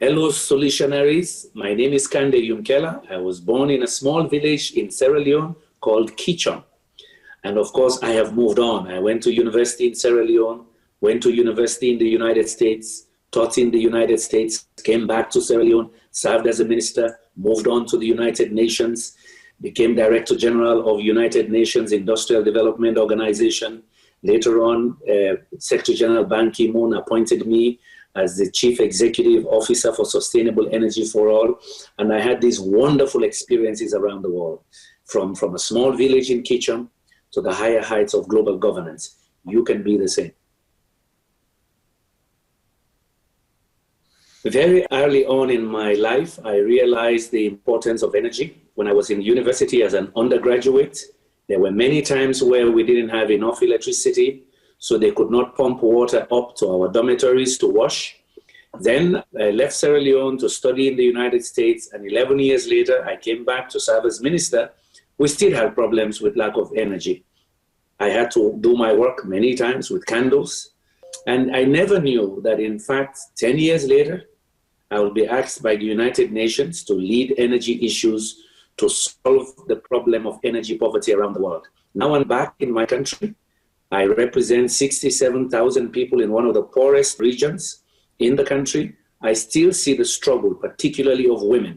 Hello, Solutionaries. My name is Kandeh Yumkella. I was born in a small village in Sierra Leone called Kichon. And of course, I have moved on. I went to university in Sierra Leone, went to university in the United States, taught in the United States, came back to Sierra Leone, served as a minister, moved on to the United Nations, became Director General of United Nations Industrial Development Organization. Later on, Secretary General Ban Ki-moon appointed me as the Chief Executive Officer for Sustainable Energy for All. And I had these wonderful experiences around the world, from a small village in Kichon to the higher heights of global governance. You can be the same. Very early on in my life, I realized the importance of energy. When I was in university as an undergraduate, there were many times where we didn't have enough electricity, so they could not pump water up to our dormitories to wash. Then I left Sierra Leone to study in the United States, and 11 years later, I came back to serve as minister. We still had problems with lack of energy. I had to do my work many times with candles, and I never knew that, in fact, 10 years later, I will be asked by the United Nations to lead energy issues to solve the problem of energy poverty around the world. Now I'm back in my country. I represent 67,000 people in one of the poorest regions in the country. I still see the struggle, particularly of women,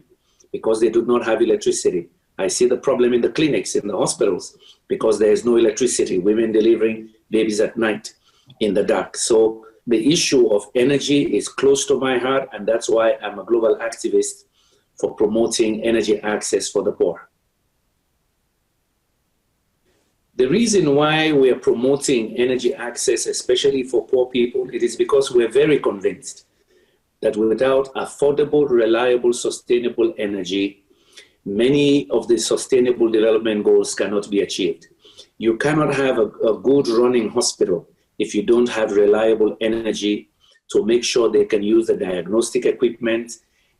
because they do not have electricity. I see the problem in the clinics, in the hospitals, because there is no electricity, women delivering babies at night in the dark. So the issue of energy is close to my heart, and that's why I'm a global activist for promoting energy access for the poor. The reason why we are promoting energy access, especially for poor people, it is because we're very convinced that without affordable, reliable, sustainable energy, many of the sustainable development goals cannot be achieved. You cannot have a good running hospital if you don't have reliable energy to make sure they can use the diagnostic equipment,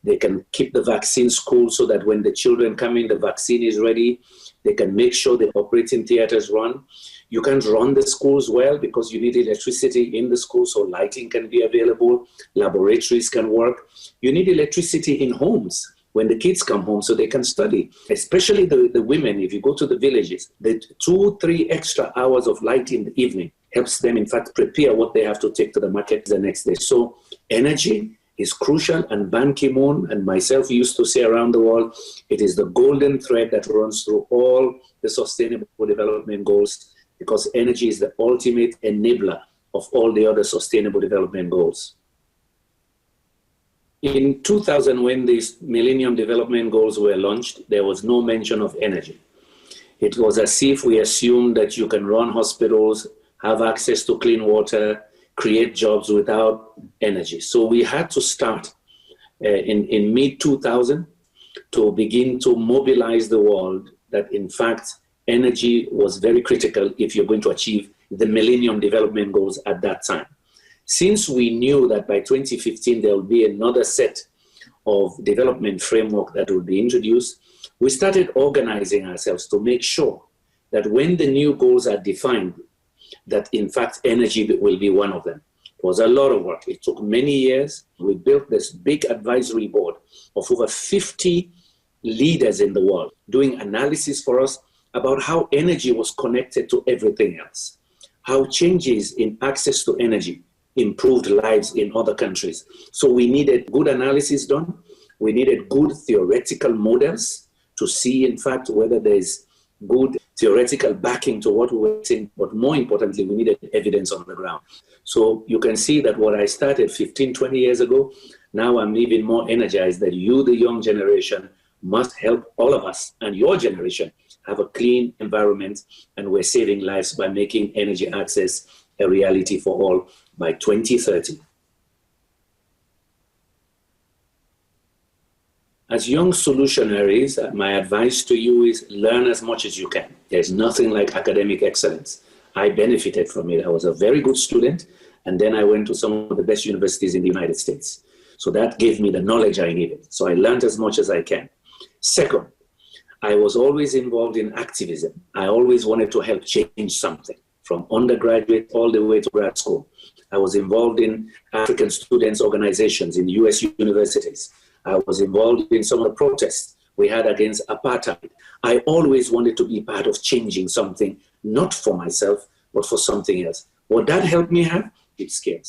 they can keep the vaccines cool so that when the children come in, the vaccine is ready. They can make sure the operating theaters run. You can't run the schools well because you need electricity in the school so lighting can be available, laboratories can work. You need electricity in homes when the kids come home so they can study, especially the women. If you go to the villages, the 2-3 extra hours of light in the evening helps them, in fact, prepare what they have to take to the market the next day. So energy is crucial, and Ban Ki-moon and myself used to say around the world, it is the golden thread that runs through all the sustainable development goals, because energy is the ultimate enabler of all the other sustainable development goals. In 2000, when these Millennium Development Goals were launched, there was no mention of energy. It was as if we assumed that you can run hospitals, have access to clean water, create jobs without energy. So we had to start in mid-2000 to begin to mobilize the world that, in fact, energy was very critical if you're going to achieve the Millennium Development Goals at that time. Since we knew that by 2015 there will be another set of development framework that will be introduced, we started organizing ourselves to make sure that when the new goals are defined, that in fact energy will be one of them. It was a lot of work. It took many years. We built this big advisory board of over 50 leaders in the world doing analysis for us about how energy was connected to everything else, how changes in access to energy improved lives in other countries. So we needed good analysis done. We needed good theoretical models to see, in fact, whether there's good theoretical backing to what we were saying, but more importantly, we needed evidence on the ground. So you can see that what I started 15, 20 years ago, now I'm even more energized that you, the young generation, must help all of us and your generation have a clean environment, and we're saving lives by making energy access a reality for all by 2030. As young solutionaries, my advice to you is learn as much as you can. There's nothing like academic excellence. I benefited from it. I was a very good student, and then I went to some of the best universities in the United States. So that gave me the knowledge I needed. So I learned as much as I can. Second, I was always involved in activism. I always wanted to help change something, from undergraduate all the way to grad school. I was involved in African students' organizations in US universities. I was involved in some of the protests we had against apartheid. I always wanted to be part of changing something, not for myself, but for something else. What that helped me have? Leadership skills.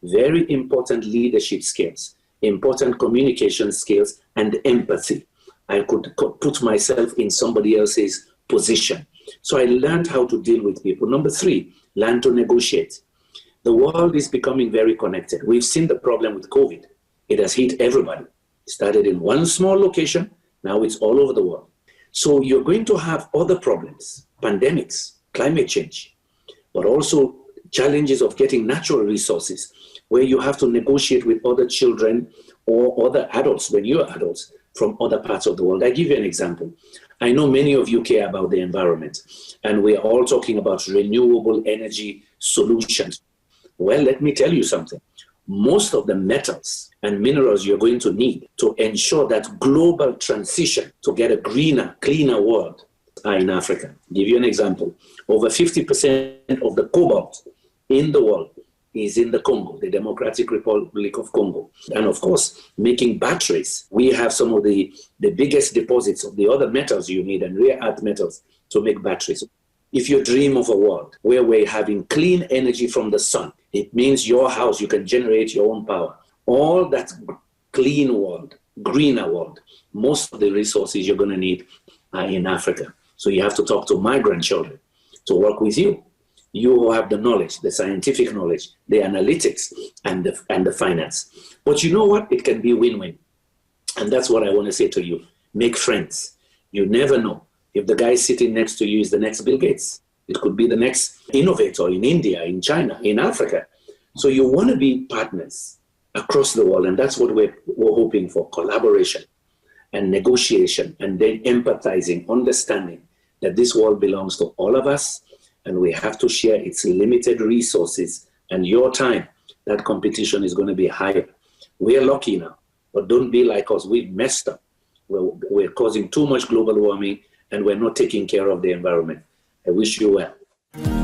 Very important leadership skills, important communication skills, and empathy. I could put myself in somebody else's position. So I learned how to deal with people. Number 3, learn to negotiate. The world is becoming very connected. We've seen the problem with COVID. It has hit everybody. It started in one small location. Now it's all over the world. So you're going to have other problems, pandemics, climate change, but also challenges of getting natural resources where you have to negotiate with other children or other adults when you're adults from other parts of the world. I give you an example. I know many of you care about the environment, and we're all talking about renewable energy solutions. Well, let me tell you something. Most of the metals and minerals you're going to need to ensure that global transition to get a greener, cleaner world are in Africa. I'll give you an example. Over 50% of the cobalt in the world is in the Congo, the Democratic Republic of Congo. And of course, making batteries. We have some of the biggest deposits of the other metals you need and rare earth metals to make batteries. If you dream of a world where we're having clean energy from the sun, it means your house, you can generate your own power. All that clean world, greener world, most of the resources you're going to need are in Africa. So you have to talk to my grandchildren to work with you. You who have the knowledge, the scientific knowledge, the analytics, and the finance. But you know what? It can be win-win. And that's what I want to say to you. Make friends. You never know if the guy sitting next to you is the next Bill Gates. It could be the next innovator in India, in China, in Africa. So you want to be partners across the world. And that's what we're hoping for, collaboration and negotiation, and then empathizing, understanding that this world belongs to all of us, and we have to share its limited resources and your time. That competition is going to be higher. We're lucky now, but don't be like us. We've messed up. We're causing too much global warming, and we're not taking care of the environment. I wish you well.